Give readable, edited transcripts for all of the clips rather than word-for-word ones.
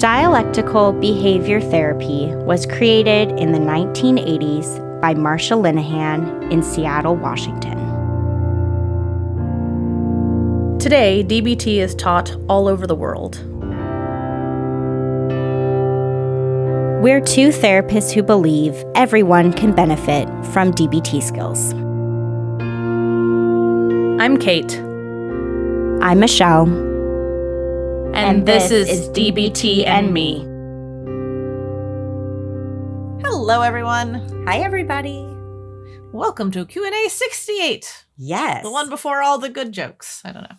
Dialectical behavior therapy was created in the 1980s by Marsha Linehan in Seattle, Washington. Today, DBT is taught all over the world. We're two therapists who believe everyone can benefit from DBT skills. I'm Kate. I'm Michelle. And this is DBT and Me. Hello, everyone. Hi, everybody. Welcome to Q&A 68. Yes. The one before all the good jokes. I don't know.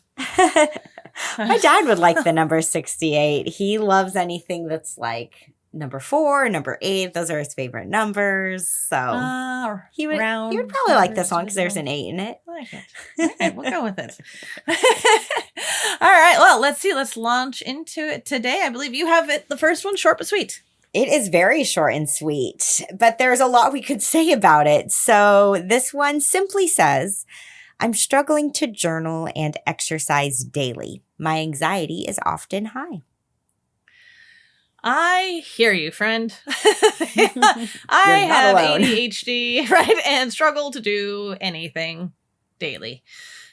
My dad would like the number 68. He loves anything that's like number 4, number 8. Those are his favorite numbers. So he would probably like this one because there's an 8 in it. Okay. All right, we'll go with it. All right. Well, let's see. Let's launch into it today. I believe you have it. The first one, short but sweet. It is very short and sweet, but there's a lot we could say about it. So this one simply says, I'm struggling to journal and exercise daily. My anxiety is often high. I hear you, friend. I have ADHD, right? And struggle to do anything daily.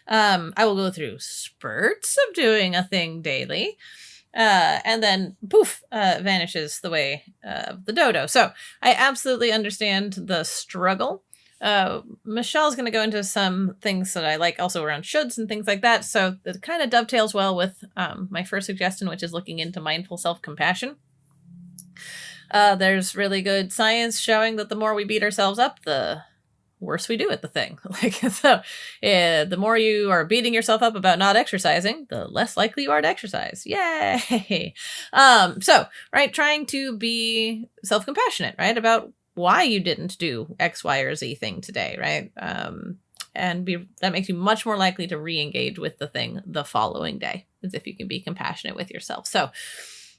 I will go through spurts of doing a thing daily. And then poof, vanishes the way of the dodo. So I absolutely understand the struggle. Michelle's going to go into some things that I like also around shoulds and things like that. So it kind of dovetails well with my first suggestion, which is looking into mindful self-compassion. There's really good science showing that the more we beat ourselves up, the worse we do at the thing. The more you are beating yourself up about not exercising, the less likely you are to exercise. Yay! Trying to be self-compassionate, right, about why you didn't do X, Y, or Z thing today, right? That makes you much more likely to re-engage with the thing the following day, as if you can be compassionate with yourself. So,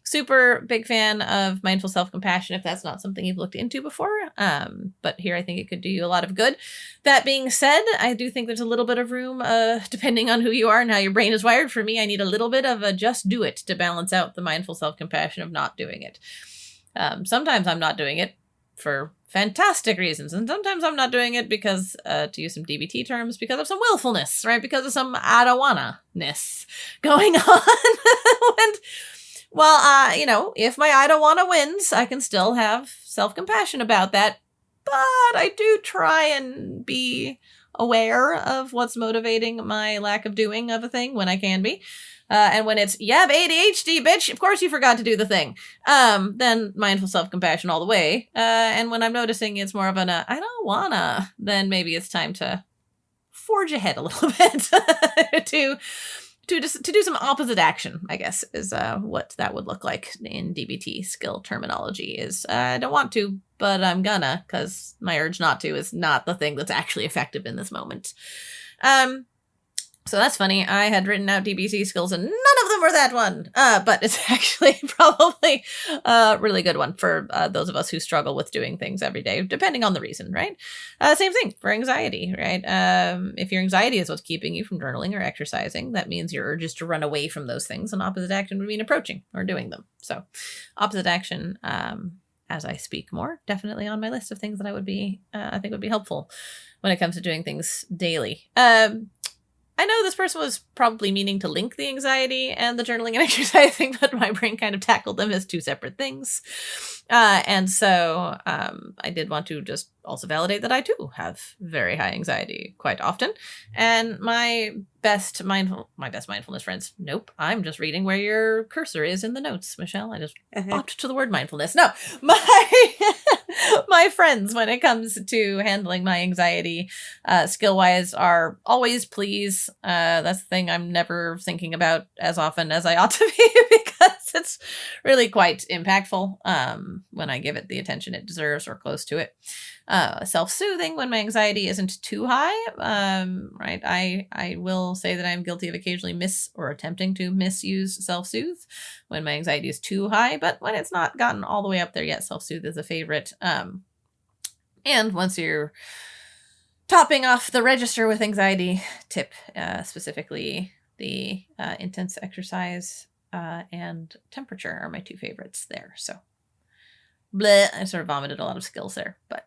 super big fan of mindful self-compassion if that's not something you've looked into before. But here I think it could do you a lot of good. That being said, I do think there's a little bit of room, depending on who you are and how your brain is wired. For me, I need a little bit of a just do it to balance out the mindful self-compassion of not doing it. Sometimes I'm not doing it for fantastic reasons. And sometimes I'm not doing it because, to use some DBT terms, because of some willfulness, right? Because of some I don't wanna-ness going on. And if my I don't wanna wins, I can still have self-compassion about that. But I do try and be aware of what's motivating my lack of doing of a thing when I can be. And when it's, yeah, ADHD, bitch, of course you forgot to do the thing. Then mindful self-compassion all the way. And when I'm noticing it's more of an, I don't wanna, then maybe it's time to forge ahead a little bit to do some opposite action, I guess, is what that would look like in DBT skill terminology is I don't want to, but I'm gonna, because my urge not to is not the thing that's actually effective in this moment. So that's funny. I had written out DBT skills and none of them were that one. But it's actually probably a really good one for those of us who struggle with doing things every day, depending on the reason, right? Same thing for anxiety, right? If your anxiety is what's keeping you from journaling or exercising, that means your urge is to run away from those things, and opposite action would mean approaching or doing them. So opposite action, as I speak more, definitely on my list of things that I think would be helpful when it comes to doing things daily. I know this person was probably meaning to link the anxiety and the journaling and exercising, but my brain kind of tackled them as two separate things. And so I did want to just also validate that I too have very high anxiety quite often. And my best mindfulness friends. Nope. I'm just reading where your cursor is in the notes, Michelle. I just popped to the word mindfulness. No, my friends, when it comes to handling my anxiety, skill-wise, are always please. That's the thing I'm never thinking about as often as I ought to be because it's really quite impactful when I give it the attention it deserves or close to it. Self-soothing when my anxiety isn't too high. Right. I will say that I'm guilty of occasionally attempting to misuse self-soothe when my anxiety is too high, but when it's not gotten all the way up there yet, self-soothe is a favorite. And once you're topping off the register with anxiety, tip, specifically the intense exercise and temperature are my two favorites there. So, bleh, I sort of vomited a lot of skills there, but.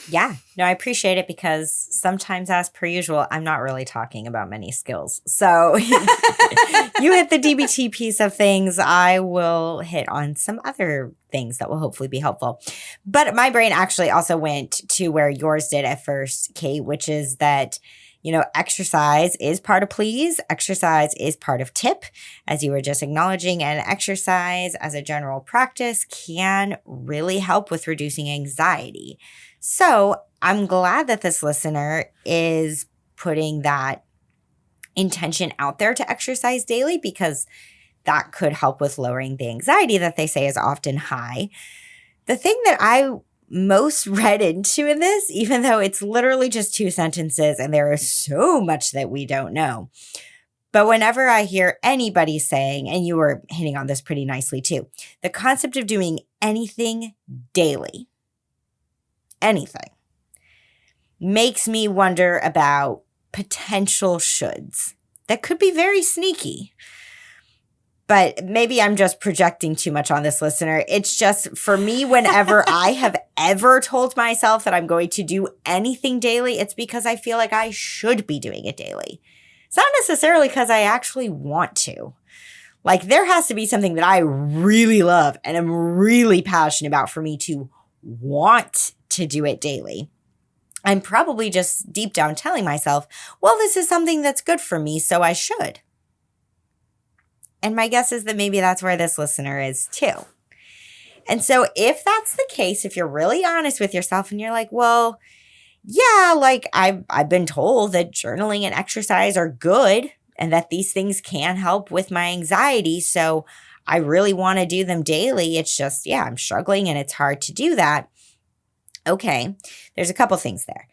Yeah, no, I appreciate it because sometimes, as per usual, I'm not really talking about many skills. So you hit the DBT piece of things. I will hit on some other things that will hopefully be helpful. But my brain actually also went to where yours did at first, Kate, which is that, exercise is part of please. Exercise is part of tip, as you were just acknowledging. And exercise as a general practice can really help with reducing anxiety. So I'm glad that this listener is putting that intention out there to exercise daily, because that could help with lowering the anxiety that they say is often high. The thing that I most read into in this, even though it's literally just 2 sentences and there is so much that we don't know, but whenever I hear anybody saying, and you were hitting on this pretty nicely too, the concept of doing anything daily, anything, makes me wonder about potential shoulds that could be very sneaky. But maybe I'm just projecting too much on this listener. It's just, for me, whenever I have ever told myself that I'm going to do anything daily, it's because I feel like I should be doing it daily. It's not necessarily because I actually want to. Like, there has to be something that I really love and am really passionate about for me to want to do it daily. I'm probably just deep down telling myself, well, this is something that's good for me, so I should. And my guess is that maybe that's where this listener is too. And so if that's the case, if you're really honest with yourself and you're like, well, yeah, like I've been told that journaling and exercise are good and that these things can help with my anxiety, so I really want to do them daily. It's just, yeah, I'm struggling and it's hard to do that. Okay, there's a couple things there.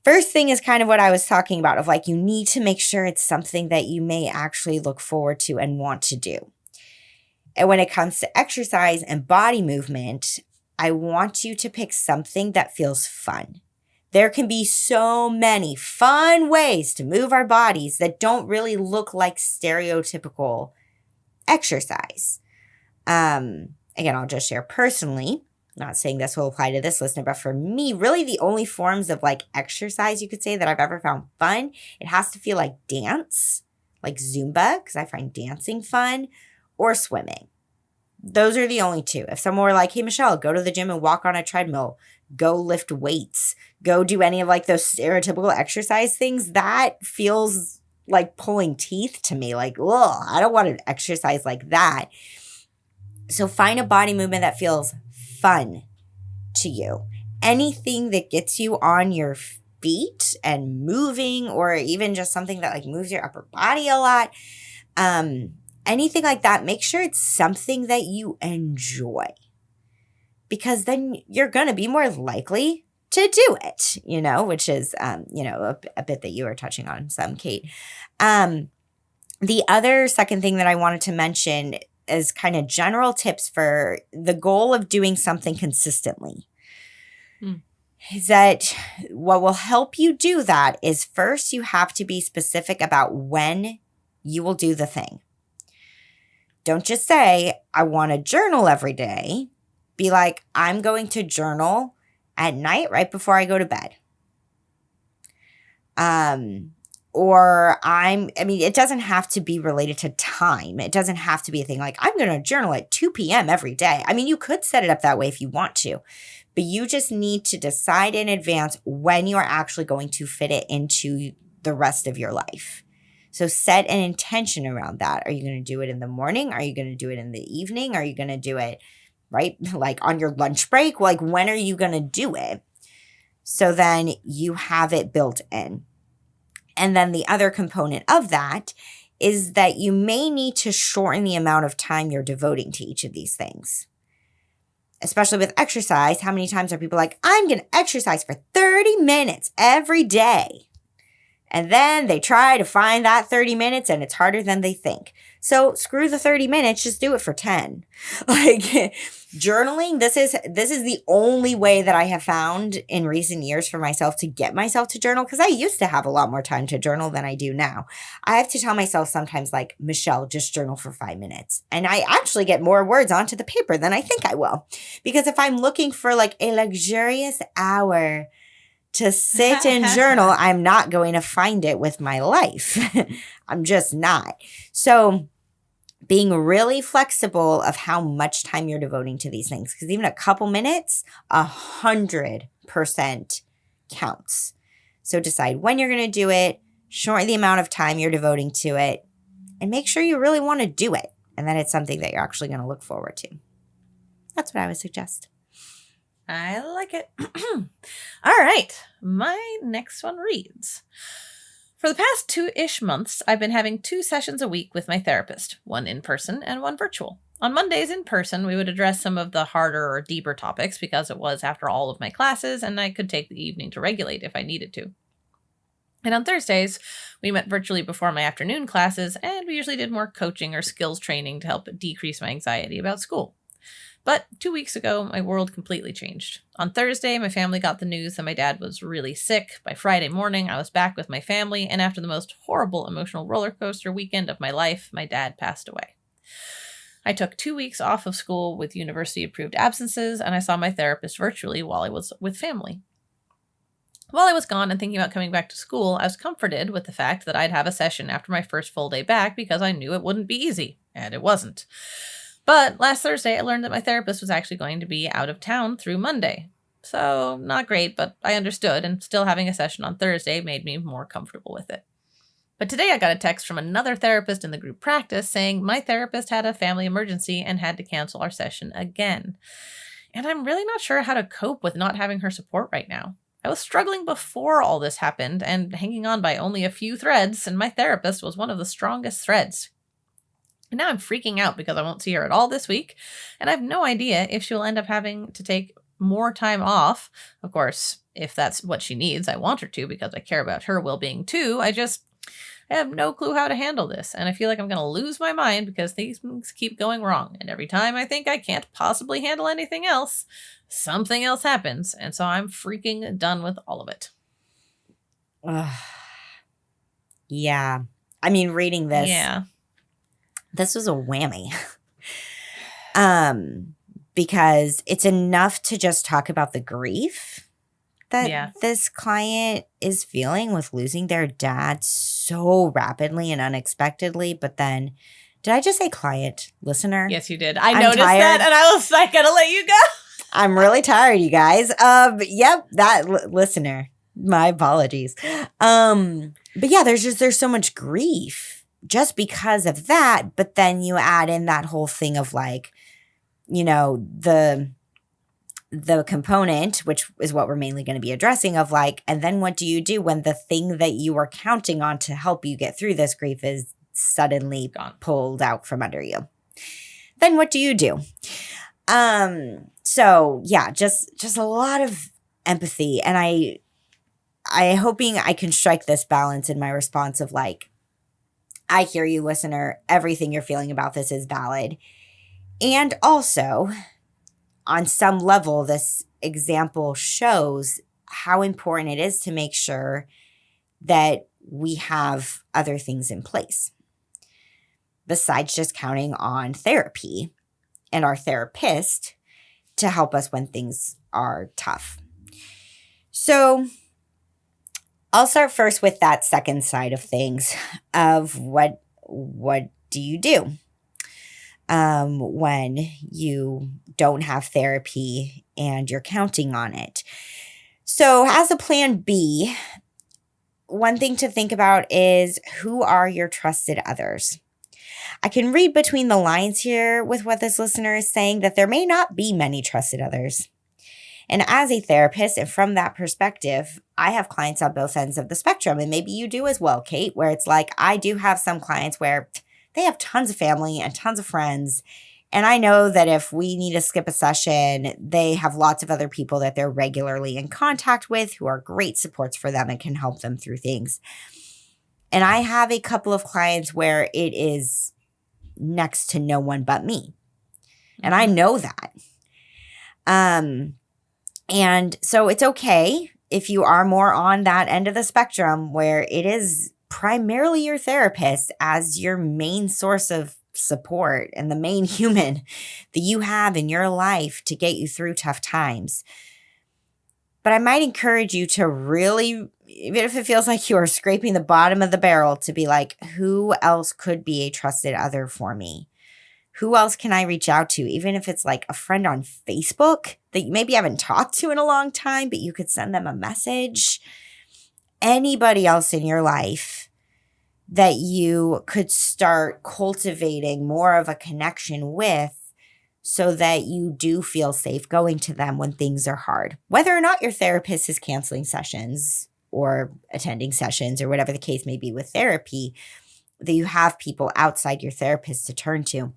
First thing is kind of what I was talking about, of like, you need to make sure it's something that you may actually look forward to and want to do. And when it comes to exercise and body movement, I want you to pick something that feels fun. There can be so many fun ways to move our bodies that don't really look like stereotypical exercise. Again, I'll just share personally. Not saying this will apply to this listener, but for me, really the only forms of like exercise you could say that I've ever found fun, it has to feel like dance, like Zumba, because I find dancing fun, or swimming. Those are the only two. If someone were like, hey, Michelle, go to the gym and walk on a treadmill, go lift weights, go do any of like those stereotypical exercise things, that feels like pulling teeth to me. Like, ugh, I don't want to exercise like that. So find a body movement that feels fun to you. Anything that gets you on your feet and moving, or even just something that like moves your upper body a lot. Anything like that, make sure it's something that you enjoy, because then you're going to be more likely to do it, which is, a bit that you were touching on some, Kate. The other second thing that I wanted to mention as kind of general tips for the goal of doing something consistently is that what will help you do that is, first, you have to be specific about when you will do the thing. Don't just say, I want to journal every day. Be like, I'm going to journal at night right before I go to bed. It doesn't have to be related to time. It doesn't have to be a thing like, I'm going to journal at 2 p.m. every day. I mean, you could set it up that way if you want to, but you just need to decide in advance when you are actually going to fit it into the rest of your life. So set an intention around that. Are you going to do it in the morning? Are you going to do it in the evening? Are you going to do it, right, like on your lunch break? Like, when are you going to do it? So then you have it built in. And then the other component of that is that you may need to shorten the amount of time you're devoting to each of these things. Especially with exercise, how many times are people like, I'm going to exercise for 30 minutes every day? And then they try to find that 30 minutes and it's harder than they think. So screw the 30 minutes, just do it for 10. Like journaling, this is the only way that I have found in recent years for myself to get myself to journal, because I used to have a lot more time to journal than I do now. I have to tell myself sometimes like, Michelle, just journal for 5 minutes. And I actually get more words onto the paper than I think I will. Because if I'm looking for like a luxurious hour to sit and journal, I'm not going to find it with my life. I'm just not. So being really flexible of how much time you're devoting to these things, because even a couple minutes, 100% counts. So decide when you're going to do it, shorten the amount of time you're devoting to it, and make sure you really want to do it, and that it's something that you're actually going to look forward to. That's what I would suggest. I like it. All right. My next one reads, for the past 2-ish months, I've been having 2 sessions a week with my therapist, one in person and one virtual. On Mondays in person, we would address some of the harder or deeper topics because it was after all of my classes and I could take the evening to regulate if I needed to. And on Thursdays, we met virtually before my afternoon classes, and we usually did more coaching or skills training to help decrease my anxiety about school. But 2 weeks ago, my world completely changed. On Thursday, my family got the news that my dad was really sick. By Friday morning, I was back with my family, and after the most horrible emotional roller coaster weekend of my life, my dad passed away. I took 2 weeks off of school with university-approved absences, and I saw my therapist virtually while I was with family. While I was gone and thinking about coming back to school, I was comforted with the fact that I'd have a session after my first full day back because I knew it wouldn't be easy, and it wasn't. But last Thursday, I learned that my therapist was actually going to be out of town through Monday. So, not great, but I understood, and still having a session on Thursday made me more comfortable with it. But today I got a text from another therapist in the group practice saying my therapist had a family emergency and had to cancel our session again. And I'm really not sure how to cope with not having her support right now. I was struggling before all this happened and hanging on by only a few threads, and my therapist was one of the strongest threads. And now I'm freaking out because I won't see her at all this week, and I have no idea if she'll end up having to take more time off. Of course, if that's what she needs, I want her to because I care about her well-being too. I have no clue how to handle this, and I feel like I'm going to lose my mind because things keep going wrong. And every time I think I can't possibly handle anything else, something else happens, and so I'm freaking done with all of it. Yeah. I mean, reading this. Yeah. This was a whammy. Because it's enough to just talk about the grief that this client is feeling with losing their dad so rapidly and unexpectedly. But then, did I just say client, listener? Yes, you did. I noticed that, and I was like, gotta let you go. I'm really tired, you guys. Yep, that listener. My apologies. But yeah, there's so much grief just because of that. But then you add in that whole thing of like, you know, the component, which is what we're mainly going to be addressing, of like, and then what do you do when the thing that you were counting on to help you get through this grief is suddenly pulled out from under you? Then what do you do? So yeah, just a lot of empathy, and I hoping I can strike this balance in my response of like, I hear you, listener. Everything you're feeling about this is valid. And also, on some level, this example shows how important it is to make sure that we have other things in place besides just counting on therapy and our therapist to help us when things are tough. So I'll start first with that second side of things of what do you do when you don't have therapy and you're counting on it. So as a plan B, one thing to think about is, who are your trusted others? I can read between the lines here with what this listener is saying that there may not be many trusted others. And as a therapist, and from that perspective, I have clients on both ends of the spectrum. And maybe you do as well, Kate, where it's like, I do have some clients where they have tons of family and tons of friends. And I know that if we need to skip a session, they have lots of other people that they're regularly in contact with who are great supports for them and can help them through things. And I have a couple of clients where it is next to no one but me. And I know that. And so it's okay if you are more on that end of the spectrum where it is primarily your therapist as your main source of support and the main human that you have in your life to get you through tough times. But I might encourage you to really, even if it feels like you are scraping the bottom of the barrel, to be like, who else could be a trusted other for me? Who else can I reach out to? Even if it's like a friend on Facebook that you maybe haven't talked to in a long time, but you could send them a message. Anybody else in your life that you could start cultivating more of a connection with so that you do feel safe going to them when things are hard. Whether or not your therapist is canceling sessions or attending sessions or whatever the case may be with therapy, that you have people outside your therapist to turn to.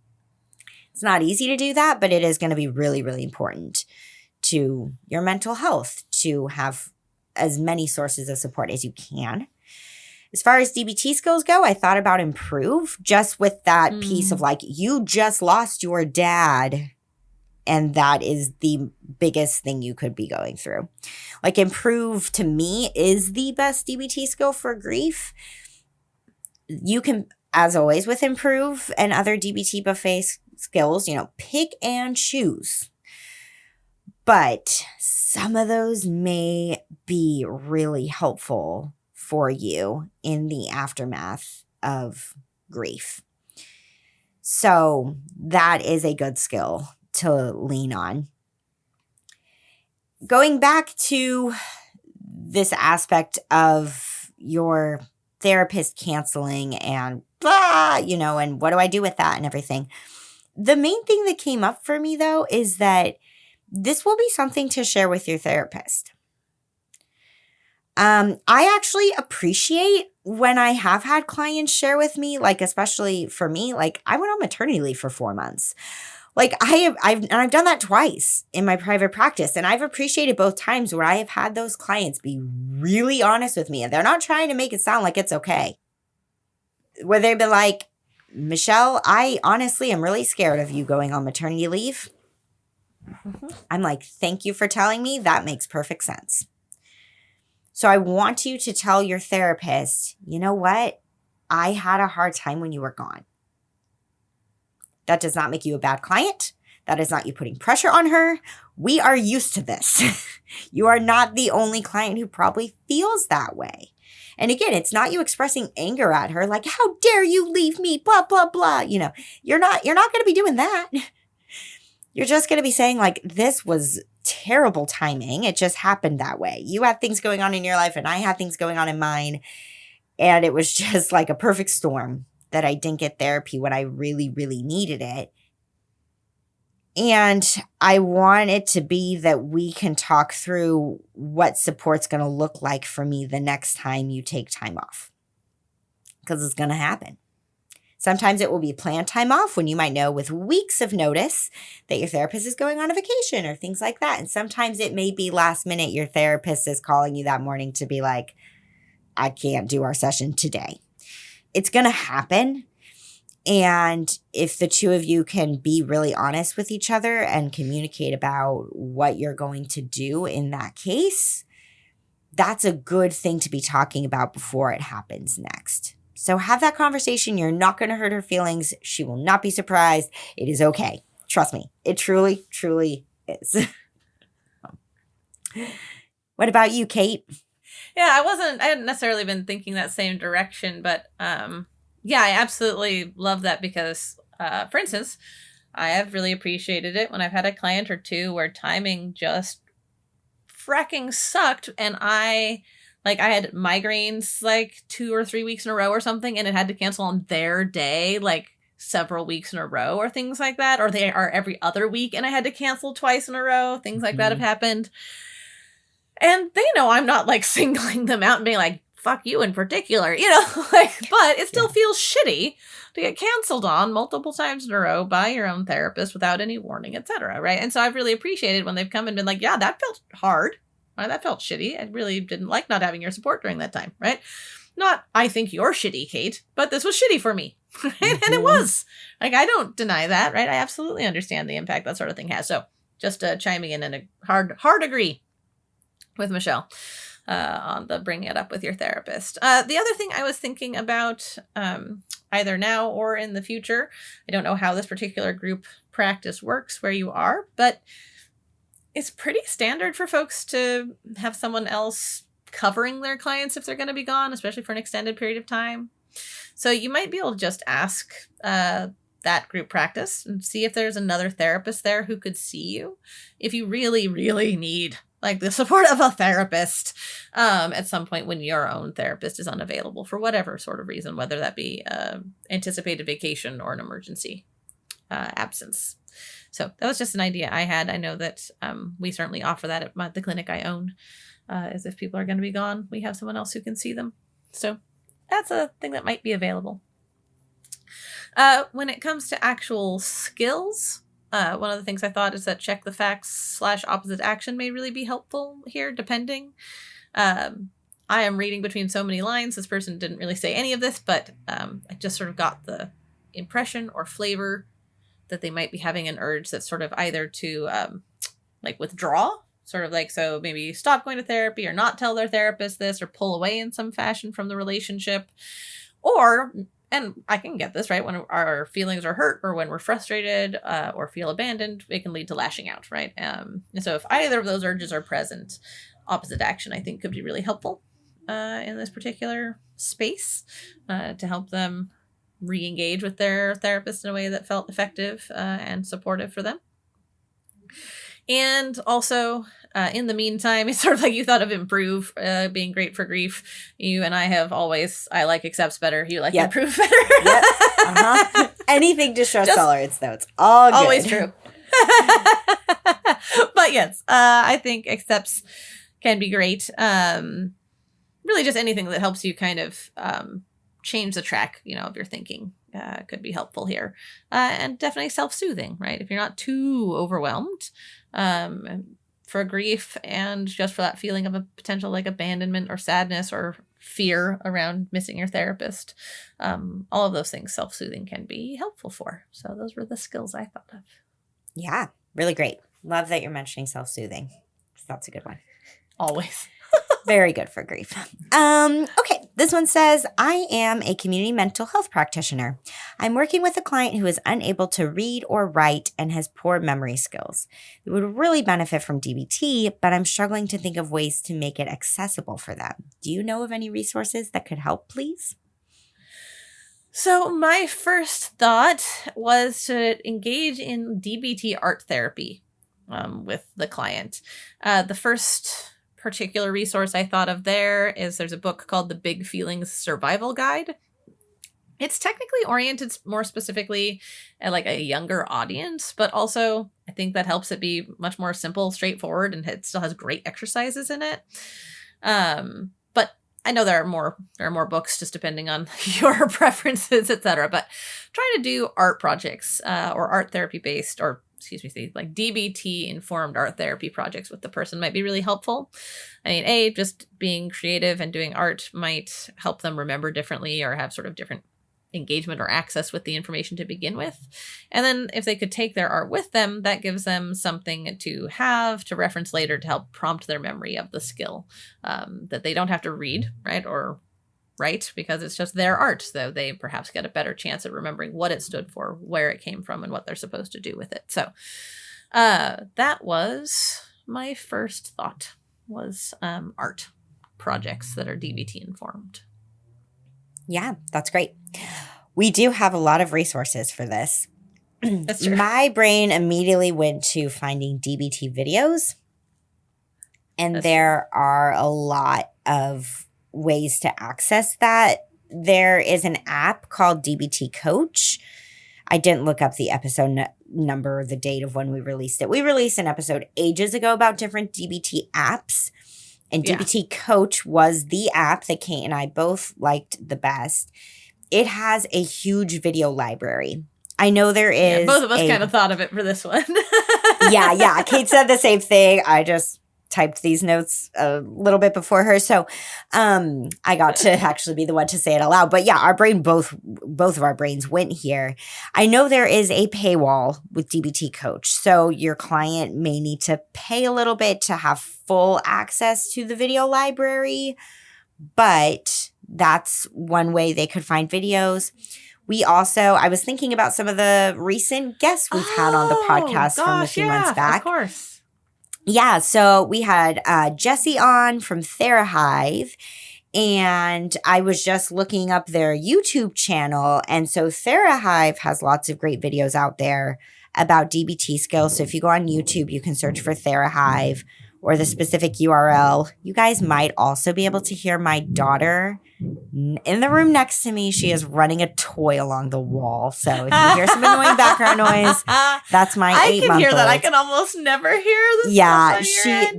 It's not easy to do that, but it is going to be really, really important to your mental health to have as many sources of support as you can. As far as DBT skills go, I thought about improve just with that piece of like, you just lost your dad. And that is the biggest thing you could be going through. Like improve to me is the best DBT skill for grief. You can, as always with improve and other DBT buffet skills, pick and choose. But some of those may be really helpful for you in the aftermath of grief. So that is a good skill to lean on. Going back to this aspect of your therapist canceling and blah, and what do I do with that and everything. The main thing that came up for me, though, is that this will be something to share with your therapist. I actually appreciate when I have had clients share with me, like, especially for me, like I went on maternity leave for 4 months. Like I've done that twice in my private practice. And I've appreciated both times where I have had those clients be really honest with me. And they're not trying to make it sound like it's okay. Where they've been like, Michelle, I honestly am really scared of you going on maternity leave. I'm like, thank you for telling me. That makes perfect sense. So I want you to tell your therapist, you know what? I had a hard time when you were gone. That does not make you a bad client. That is not you putting pressure on her. We are used to this. You are not the only client who probably feels that way. And again, it's not you expressing anger at her, like, how dare you leave me, blah, blah, blah. You're not going to be doing that. You're just going to be saying like, this was terrible timing. It just happened that way. You had things going on in your life and I had things going on in mine. And it was just like a perfect storm that I didn't get therapy when I really, really needed it. And I want it to be that we can talk through what support's going to look like for me the next time you take time off. Because it's going to happen. Sometimes it will be planned time off when you might know with weeks of notice that your therapist is going on a vacation or things like that. And sometimes it may be last minute. Your therapist is calling you that morning to be like, I can't do our session today. It's going to happen. And if the two of you can be really honest with each other and communicate about what you're going to do in that case, that's a good thing to be talking about before it happens next. So have that conversation. You're not going to hurt her feelings. She will not be surprised. It is okay. Trust me. It truly, truly is. What about you, Kate? Yeah, I hadn't necessarily been thinking that same direction, but yeah, I absolutely love that because, for instance, I have really appreciated it when I've had a client or two where timing just fracking sucked and I had migraines like 2 or 3 weeks in a row or something and it had to cancel on their day like several weeks in a row or things like that, or they are every other week and I had to cancel twice in a row. Things like that have happened. And they know I'm not like singling them out and being like, fuck you in particular, but it still feels shitty to get canceled on multiple times in a row by your own therapist without any warning, etc. Right. And so I've really appreciated when they've come and been like, yeah, that felt hard. That felt shitty. I really didn't like not having your support during that time, right? Not, I think you're shitty, Kate, but this was shitty for me, right? Mm-hmm. And it was. Like, I don't deny that, right? I absolutely understand the impact that sort of thing has. So just chiming in and a hard agree with Michelle on the bringing it up with your therapist. The other thing I was thinking about, either now or in the future, I don't know how this particular group practice works where you are, but it's pretty standard for folks to have someone else covering their clients if they're going to be gone, especially for an extended period of time. So you might be able to just ask that group practice and see if there's another therapist there who could see you if you really, really need like the support of a therapist at some point when your own therapist is unavailable for whatever sort of reason, whether that be anticipated vacation or an emergency absence. So that was just an idea I had. I know that we certainly offer that at the clinic I own, as if people are going to be gone, we have someone else who can see them. So that's a thing that might be available. When it comes to actual skills, one of the things I thought is that check the facts / opposite action may really be helpful here, depending. I am reading between so many lines. This person didn't really say any of this, but I just sort of got the impression or flavor that they might be having an urge that's sort of either to like withdraw, sort of like, so maybe stop going to therapy or not tell their therapist this or pull away in some fashion from the relationship. Or, and I can get this, right, when our feelings are hurt or when we're frustrated or feel abandoned, it can lead to lashing out, right? And so if either of those urges are present, opposite action, I think, could be really helpful in this particular space to help them re-engage with their therapist in a way that felt effective and supportive for them. And also, in the meantime, it's sort of like you thought of improve being great for grief. You and I have always, I like accepts better. You like improve better. Yep. Uh-huh. Anything to stress tolerance, though. It's all good. Always true. But yes, I think accepts can be great. Really just anything that helps you kind of change the track, of your thinking could be helpful here. And definitely self-soothing, right? If you're not too overwhelmed for grief and just for that feeling of a potential like abandonment or sadness or fear around missing your therapist, all of those things self-soothing can be helpful for. So those were the skills I thought of. Yeah, really great. Love that you're mentioning self-soothing. That's a good one. Always. Very good for grief. Okay, this one says, I am a community mental health practitioner. I'm working with a client who is unable to read or write and has poor memory skills. They would really benefit from DBT, but I'm struggling to think of ways to make it accessible for them. Do you know of any resources that could help, please? So my first thought was to engage in DBT art therapy with the client. The first particular resource I thought of there's a book called The Big Feelings Survival Guide. It's technically oriented more specifically at like a younger audience, but also I think that helps it be much more simple, straightforward, and it still has great exercises in it. But I know there are more books just depending on your preferences, etc. But trying to do art projects or art therapy based like DBT informed art therapy projects with the person might be really helpful. I mean, just being creative and doing art might help them remember differently or have sort of different engagement or access with the information to begin with. And then if they could take their art with them, that gives them something to have to reference later to help prompt their memory of the skill that they don't have to read, right? Or write, because it's just their art. So they perhaps get a better chance at remembering what it stood for, where it came from, and what they're supposed to do with it. So that was my first thought, was art projects that are DBT informed. Yeah, that's great. We do have a lot of resources for this. That's true. My brain immediately went to finding DBT videos, and there are a lot of ways to access that. There is an app called DBT Coach. I didn't look up the episode number or the date of when we released it. We released an episode ages ago about different DBT apps, and DBT Coach was the app that Kate and I both liked the best. It has a huge video library. I know there is. Yeah, both of us kind of thought of it for this one. Yeah. Kate said the same thing. I just typed these notes a little bit before her. So I got to actually be the one to say it aloud. But yeah, both of our brains went here. I know there is a paywall with DBT Coach. So your client may need to pay a little bit to have full access to the video library. But that's one way they could find videos. I was thinking about some of the recent guests we've had on the podcast from a few months back. Of course. Yeah, so we had Jessie on from TheraHive, and I was just looking up their YouTube channel. And so TheraHive has lots of great videos out there about DBT skills. So if you go on YouTube, you can search for TheraHive or the specific URL. You guys might also be able to hear my daughter in the room next to me. She is running a toy along the wall. So if you hear some annoying background noise, that's my 8-month-old. I can hear that. I can almost never hear this. Yeah,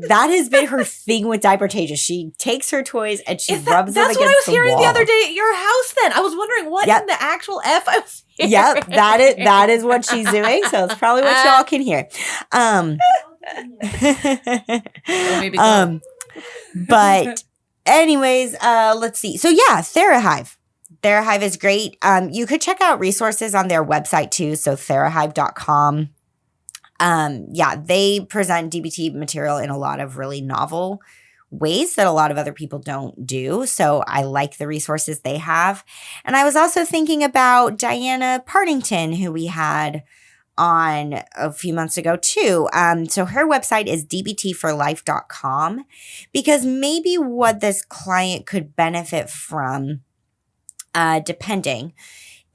that has been her thing with Diapertasia. She takes her toys and she rubs them against the wall. That's what I was hearing the other day at your house then. I was wondering what in the actual F I was hearing. Yep, that is what she's doing. So it's probably what y'all can hear. But anyways, let's see. So yeah, TheraHive. TheraHive is great. You could check out resources on their website too. So therahive.com. Yeah, they present DBT material in a lot of really novel ways that a lot of other people don't do. So I like the resources they have. And I was also thinking about Diana Partington, who we had on a few months ago too. So her website is dbtforlife.com, because maybe what this client could benefit from, depending,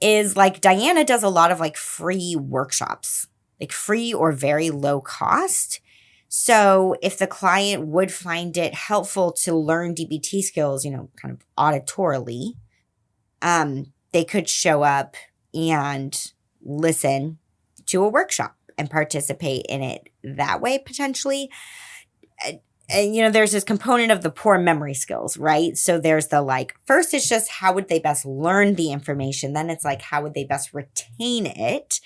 is like Diana does a lot of like free workshops, like free or very low cost. So if the client would find it helpful to learn DBT skills, kind of auditorily, they could show up and listen to a workshop and participate in it that way, potentially. And, there's this component of the poor memory skills, right? So there's the first it's just how would they best learn the information? Then it's how would they best retain it?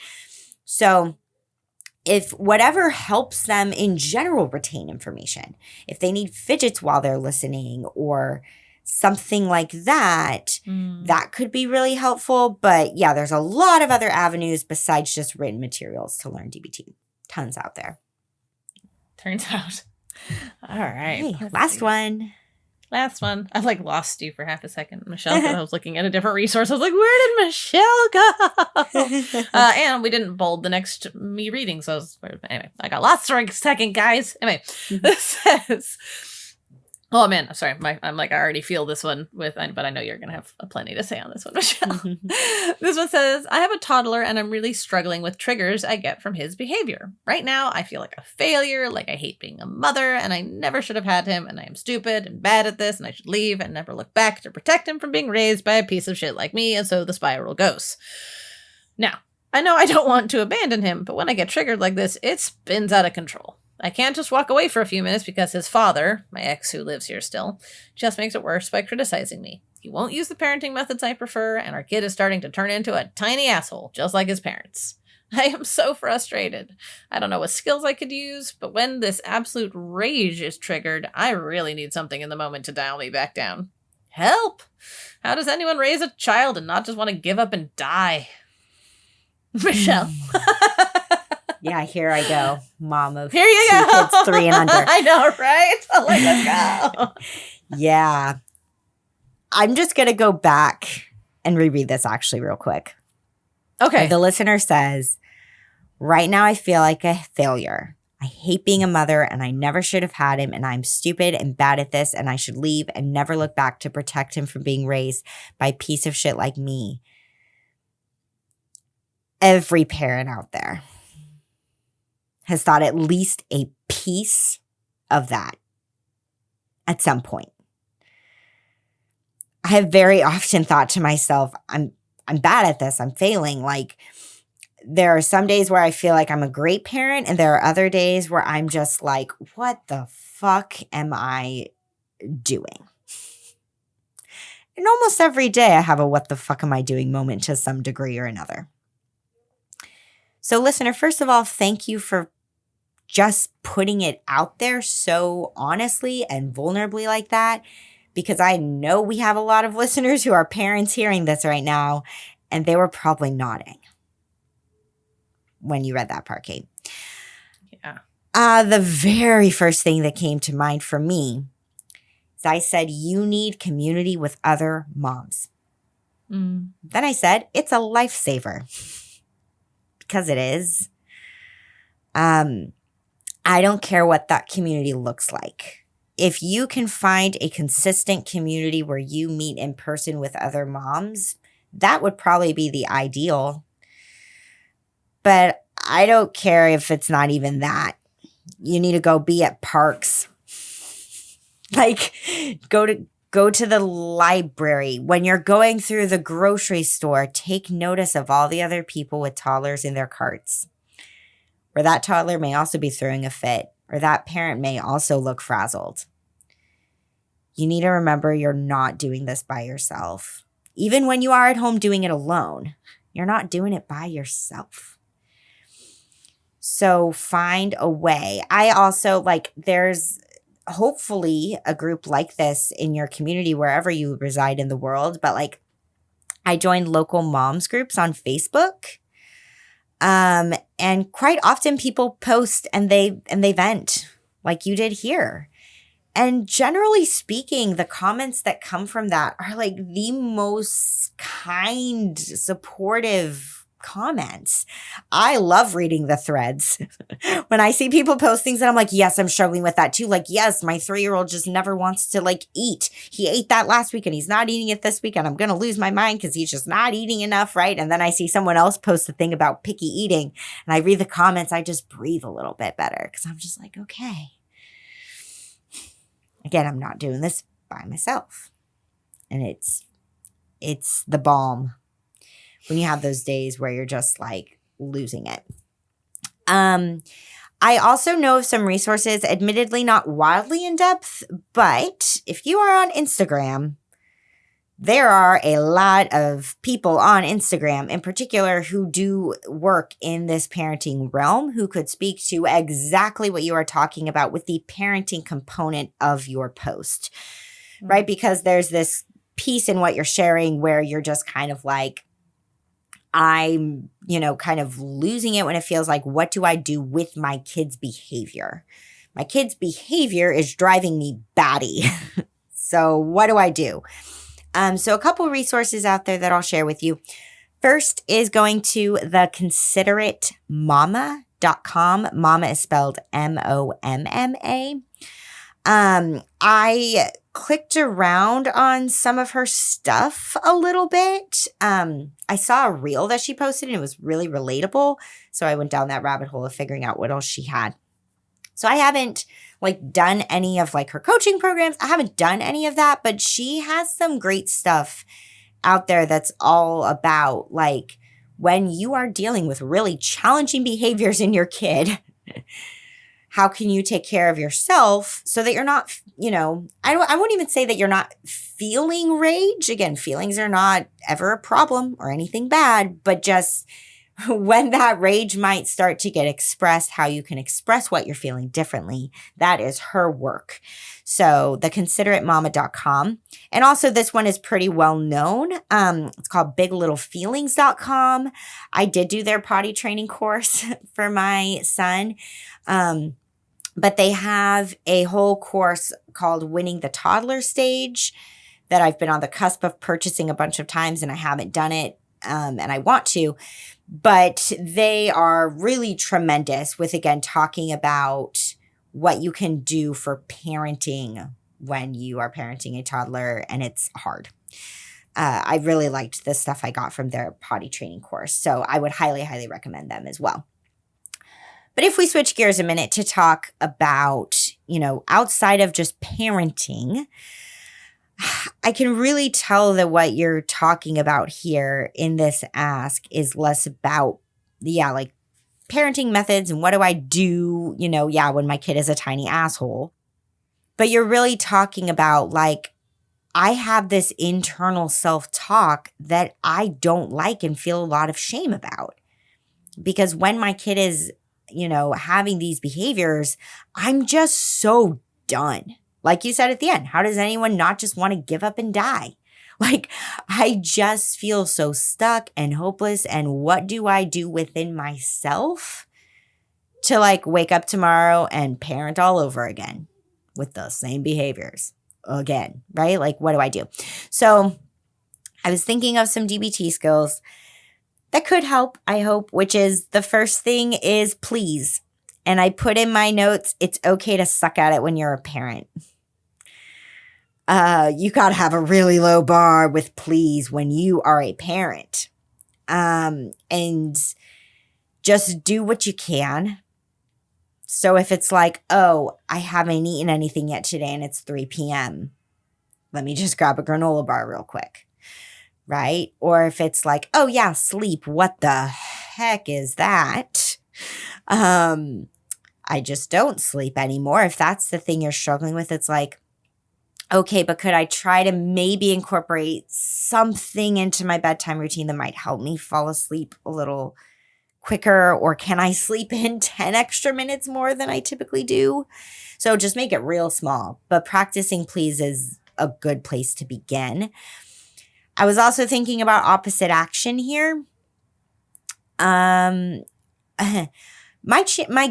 So if whatever helps them in general retain information, if they need fidgets while they're listening or something like that, that could be really helpful. But yeah, there's a lot of other avenues besides just written materials to learn DBT. Tons out there. Turns out. All right. Hey, last one. I lost you for half a second, Michelle, because I was looking at a different resource. I was like, where did Michelle go? And we didn't bold the next me reading. So anyway, I got lost for a second, guys. Anyway, this says... Oh man, I'm sorry. I already feel this one but I know you're going to have plenty to say on this one, Michelle. This one says, I have a toddler and I'm really struggling with triggers I get from his behavior. Right now, I feel like a failure, like I hate being a mother and I never should have had him and I am stupid and bad at this and I should leave and never look back to protect him from being raised by a piece of shit like me, and so the spiral goes. Now, I know I don't want to abandon him, but when I get triggered like this, it spins out of control. I can't just walk away for a few minutes because his father, my ex who lives here still, just makes it worse by criticizing me. He won't use the parenting methods I prefer, and our kid is starting to turn into a tiny asshole, just like his parents. I am so frustrated. I don't know what skills I could use, but when this absolute rage is triggered, I really need something in the moment to dial me back down. Help! How does anyone raise a child and not just want to give up and die? Michelle. Yeah, here I go. Mom of here you two go. Kids 3 and under. I know, right? Let's go. Yeah. I'm just going to go back and reread this actually real quick. Okay. The listener says, right now I feel like a failure. I hate being a mother and I never should have had him and I'm stupid and bad at this and I should leave and never look back to protect him from being raised by a piece of shit like me. Every parent out there has thought at least a piece of that at some point. I have very often thought to myself, I'm bad at this. I'm failing. There are some days where I feel like I'm a great parent, and there are other days where I'm just like, what the fuck am I doing? And almost every day I have a what the fuck am I doing moment to some degree or another. So listener, first of all, thank you for just putting it out there so honestly and vulnerably like that, because I know we have a lot of listeners who are parents hearing this right now, and they were probably nodding when you read that part, Kate. Yeah. The very first thing that came to mind for me is I said, you need community with other moms. Then I said, it's a lifesaver. Because it is. I don't care what that community looks like. If you can find a consistent community where you meet in person with other moms, that would probably be the ideal. But I don't care if it's not even that. You need to go be at parks. Like, go to the library. When you're going through the grocery store, take notice of all the other people with toddlers in their carts. Or that toddler may also be throwing a fit, or that parent may also look frazzled. You need to remember you're not doing this by yourself. Even when you are at home doing it alone, you're not doing it by yourself. So find a way. I also there's hopefully a group like this in your community wherever you reside in the world. But I joined local moms groups on Facebook. And quite often people post and they vent like you did here. And generally speaking, the comments that come from that are the most kind, supportive comments. I love reading the threads. When I see people post things and I'm like, yes, I'm struggling with that too. Yes, my 3-year-old just never wants to eat. He ate that last week and he's not eating it this week and I'm going to lose my mind because he's just not eating enough, right? And then I see someone else post a thing about picky eating and I read the comments. I just breathe a little bit better because I'm just okay. Again, I'm not doing this by myself. And it's the balm when you have those days where you're just losing it. I also know of some resources, admittedly not wildly in depth, but if you are on Instagram, there are a lot of people on Instagram in particular who do work in this parenting realm who could speak to exactly what you are talking about with the parenting component of your post, right? Because there's this piece in what you're sharing where you're just kind of I'm, kind of losing it when it feels what do I do with my kid's behavior? My kid's behavior is driving me batty. So what do I do? So a couple resources out there that I'll share with you. First is going to the consideratemama.com. Mama is spelled MOMMA. I clicked around on some of her stuff a little bit. I saw a reel that she posted and it was really relatable. So I went down that rabbit hole of figuring out what else she had. So I haven't done any of her coaching programs. I haven't done any of that, but she has some great stuff out there that's all about when you are dealing with really challenging behaviors in your kid, how can you take care of yourself so that you're not, I won't even say that you're not feeling rage. Again, feelings are not ever a problem or anything bad, but just when that rage might start to get expressed, how you can express what you're feeling differently. That is her work. So theconsideratemama.com. And also this one is pretty well known. It's called biglittlefeelings.com. I did do their potty training course for my son. But they have a whole course called Winning the Toddler Stage that I've been on the cusp of purchasing a bunch of times and I haven't done it. And I want to, but they are really tremendous with, again, talking about what you can do for parenting when you are parenting a toddler and it's hard. I really liked the stuff I got from their potty training course. So I would highly, highly recommend them as well. But if we switch gears a minute to talk about, outside of just parenting, I can really tell that what you're talking about here in this ask is less about, parenting methods and what do I do, when my kid is a tiny asshole. But you're really talking about I have this internal self-talk that I don't like and feel a lot of shame about. Because when my kid is having these behaviors, I'm just so done. Like you said at the end, how does anyone not just want to give up and die? Like, I just feel so stuck and hopeless. And what do I do within myself to like wake up tomorrow and parent all over again with the same behaviors again, right? Like, what do I do? So I was thinking of some DBT skills that could help, I hope, which is the first thing is please. And I put in my notes, it's okay to suck at it when you're a parent. You got to have a really low bar with please when you are a parent. And just do what you can. So if it's like, oh, I haven't eaten anything yet today and it's 3 p.m., let me just grab a granola bar real quick, right? Or if it's like, oh yeah, sleep, what the heck is that? I just don't sleep anymore. If that's the thing you're struggling with, it's like, okay, but could I try to maybe incorporate something into my bedtime routine that might help me fall asleep a little quicker? Or can I sleep in 10 extra minutes more than I typically do? So just make it real small. But practicing please is a good place to begin. I was also thinking about opposite action here. My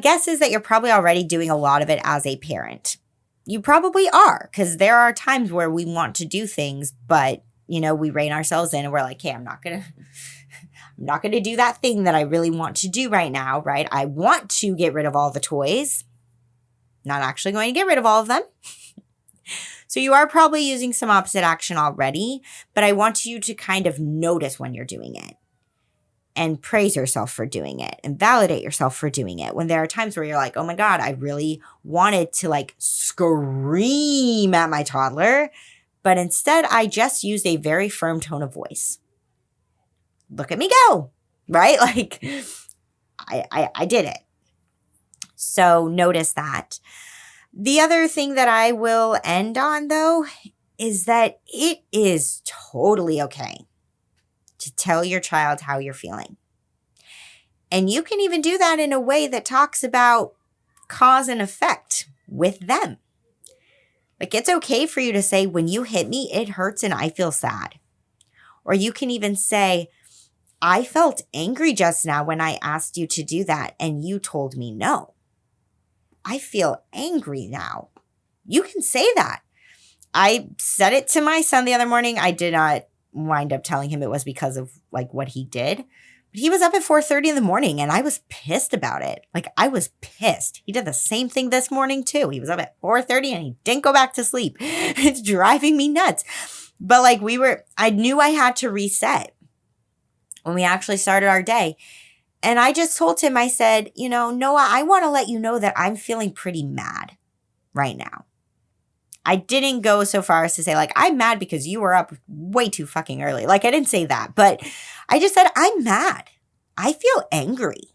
guess is that you're probably already doing a lot of it as a parent. You probably are, because there are times where we want to do things, but we rein ourselves in and we're like, hey, I'm not gonna do that thing that I really want to do right now, right? I want to get rid of all the toys. Not actually going to get rid of all of them. So you are probably using some opposite action already, but I want you to kind of notice when you're doing it and praise yourself for doing it and validate yourself for doing it. When there are times where you're like, oh my God, I really wanted to like scream at my toddler, but instead I just used a very firm tone of voice. Look at me go, right? Like I did it. So notice that. The other thing that I will end on though is that it is totally okay to tell your child how you're feeling. And you can even do that in a way that talks about cause and effect with them. Like it's okay for you to say, when you hit me, it hurts and I feel sad. Or you can even say, I felt angry just now when I asked you to do that and you told me no. I feel angry now. You can say that. I said it to my son the other morning. I did not wind up telling him it was because of like what he did. But he was up at 4:30 in the morning and I was pissed about it. Like I was pissed. He did the same thing this morning too. He was up at 4:30 and he didn't go back to sleep. It's driving me nuts. But like I knew I had to reset when we actually started our day. And I just told him, I said, Noah, I want to let you know that I'm feeling pretty mad right now. I didn't go so far as to say, like, I'm mad because you were up way too fucking early. Like, I didn't say that, but I just said, I'm mad. I feel angry.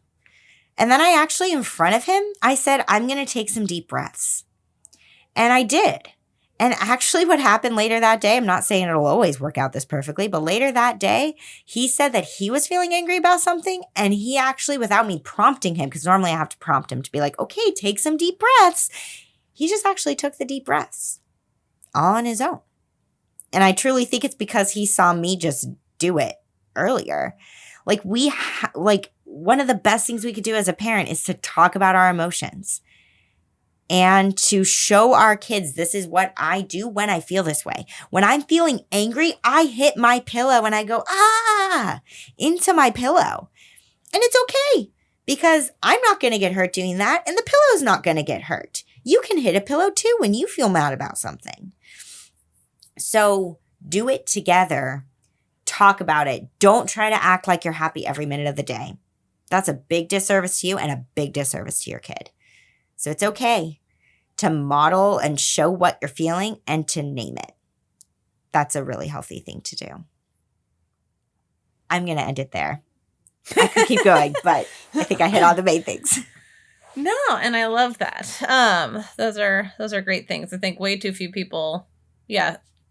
And then I actually, in front of him, I said, I'm going to take some deep breaths. And I did. And actually what happened later that day, I'm not saying it'll always work out this perfectly, but later that day, he said that he was feeling angry about something. And he actually, without me prompting him, because normally I have to prompt him to be like, okay, take some deep breaths. He just actually took the deep breaths all on his own. And I truly think it's because he saw me just do it earlier. Like one of the best things we could do as a parent is to talk about our emotions. And to show our kids, this is what I do when I feel this way. When I'm feeling angry, I hit my pillow and I go, into my pillow. And it's okay because I'm not going to get hurt doing that. And the pillow's not going to get hurt. You can hit a pillow too when you feel mad about something. So do it together. Talk about it. Don't try to act like you're happy every minute of the day. That's a big disservice to you and a big disservice to your kid. So it's okay to model and show what you're feeling and to name it. That's a really healthy thing to do. I'm going to end it there. I could keep going, but I think I hit all the main things. No, and I love that. Those are great things. I think way too few people,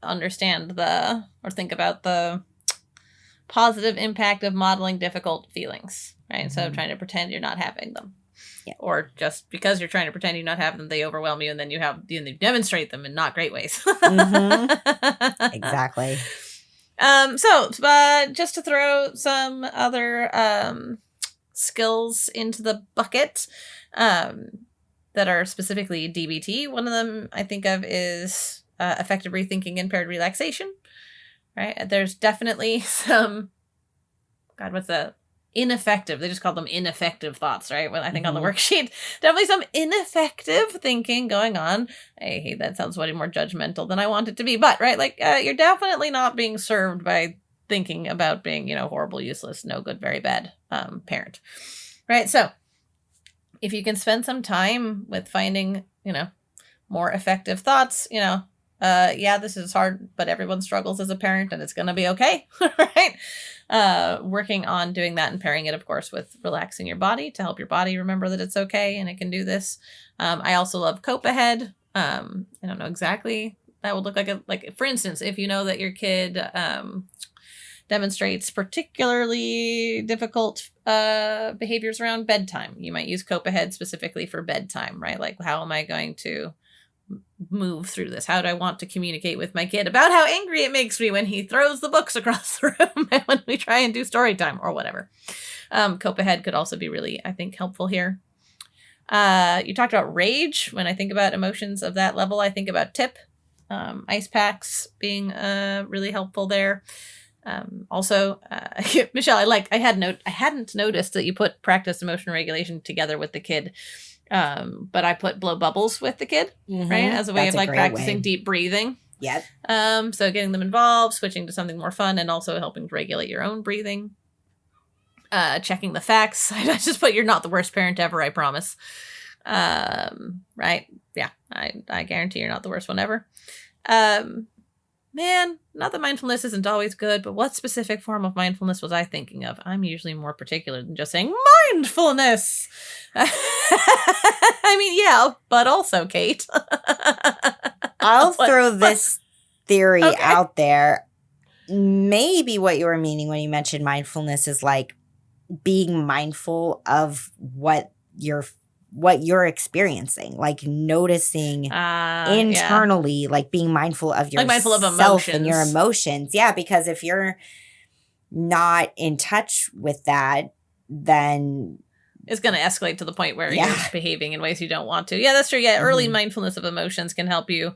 understand or think about the positive impact of modeling difficult feelings, right? Instead of trying to pretend you're not having them. Yeah. Or just because you're trying to pretend you not have them, they overwhelm you, and then you demonstrate them in not great ways. Exactly. So just to throw some other skills into the bucket that are specifically DBT. One of them I think of is effective rethinking and paired relaxation. Right? There's definitely some, God, what's the ineffective? They just call them ineffective thoughts, right? When I think on the worksheet, definitely some ineffective thinking going on. I hate that. Sounds way more judgmental than I want it to be, but right, like you're definitely not being served by thinking about being, horrible, useless, no good, very bad parent, right? So if you can spend some time with finding, more effective thoughts, this is hard, but everyone struggles as a parent and it's going to be okay, right? Working on doing that and pairing it, of course, with relaxing your body to help your body remember that it's okay and it can do this. I also love Cope Ahead. I don't know exactly that would look like, for instance, if you know that your kid demonstrates particularly difficult behaviors around bedtime, you might use Cope Ahead specifically for bedtime, right? Like, how am I going to move through this? How do I want to communicate with my kid about how angry it makes me when he throws the books across the room and when we try and do story time or whatever? Cope Ahead could also be really, I think, helpful here. You talked about rage. When I think about emotions of that level, I think about TIP, ice packs being really helpful there. Also, Michelle, I hadn't noticed that you put practice emotion regulation together with the kid. But I put blow bubbles with the kid, right? As a way of practicing deep breathing. Yep. So getting them involved, switching to something more fun, and also helping to regulate your own breathing. Checking the facts. I just put, you're not the worst parent ever, I promise. Right? Yeah, I guarantee you're not the worst one ever. Man, not that mindfulness isn't always good, but what specific form of mindfulness was I thinking of? I'm usually more particular than just saying mindfulness. I mean, yeah, but also, Kate. I'll throw this theory out there. Maybe what you were meaning when you mentioned mindfulness is like being mindful of what you're experiencing, like noticing internally, like being mindful of yourself, mindful of emotions. And your emotions. Yeah, because if you're not in touch with that, then it's going to escalate to the point where you're behaving in ways you don't want to. Yeah, that's true. Yeah, early mindfulness of emotions can help you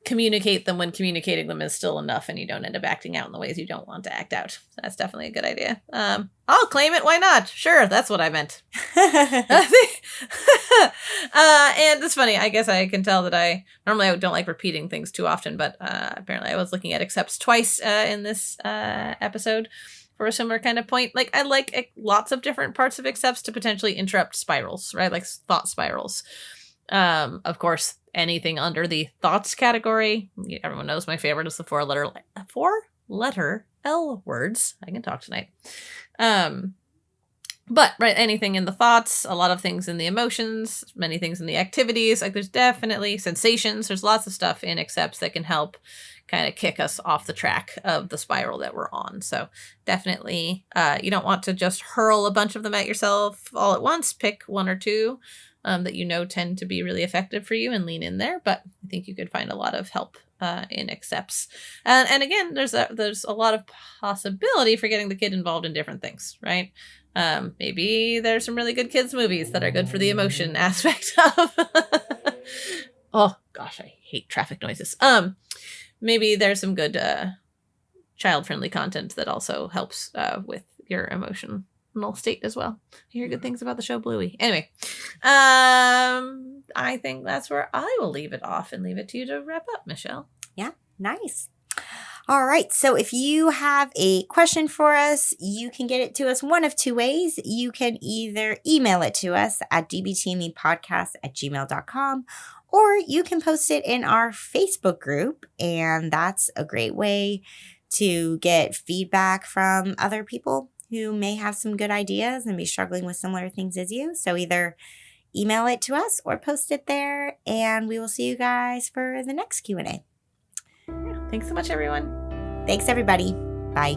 communicate them when communicating them is still enough and you don't end up acting out in the ways you don't want to act out. That's definitely a good idea. I'll claim it. Why not? Sure. That's what I meant. And it's funny. I guess I can tell that I don't like repeating things too often, but apparently I was looking at accepts twice in this episode for a similar kind of point. Like, I like lots of different parts of accepts to potentially interrupt spirals, right? Like thought spirals. Of course, anything under the thoughts category. Everyone knows my favorite is the four-letter L words. I can talk tonight. But right, anything in the thoughts, a lot of things in the emotions, many things in the activities. Like, there's definitely sensations. There's lots of stuff in accepts that can help kind of kick us off the track of the spiral that we're on. So definitely, you don't want to just hurl a bunch of them at yourself all at once. Pick one or two that tend to be really effective for you and lean in there. But I think you could find a lot of help in accepts. And again, there's a lot of possibility for getting the kid involved in different things, right? Maybe there's some really good kids movies that are good for the emotion aspect of. Oh gosh, I hate traffic noises. Maybe there's some good child-friendly content that also helps with your emotional state as well. I hear good things about the show Bluey. Anyway, I think that's where I will leave it off and leave it to you to wrap up, Michelle. Yeah, nice. All right. So if you have a question for us, you can get it to us one of two ways. You can either email it to us at dbtmepodcast@gmail.com, or you can post it in our Facebook group. And that's a great way to get feedback from other people who may have some good ideas and be struggling with similar things as you. So either email it to us or post it there, and we will see you guys for the next Q&A. Thanks so much, everyone. Thanks, everybody. Bye.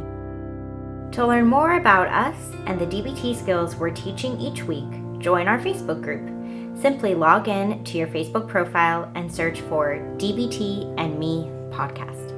To learn more about us and the DBT skills we're teaching each week, join our Facebook group. Simply log in to your Facebook profile and search for DBT and Me Podcast.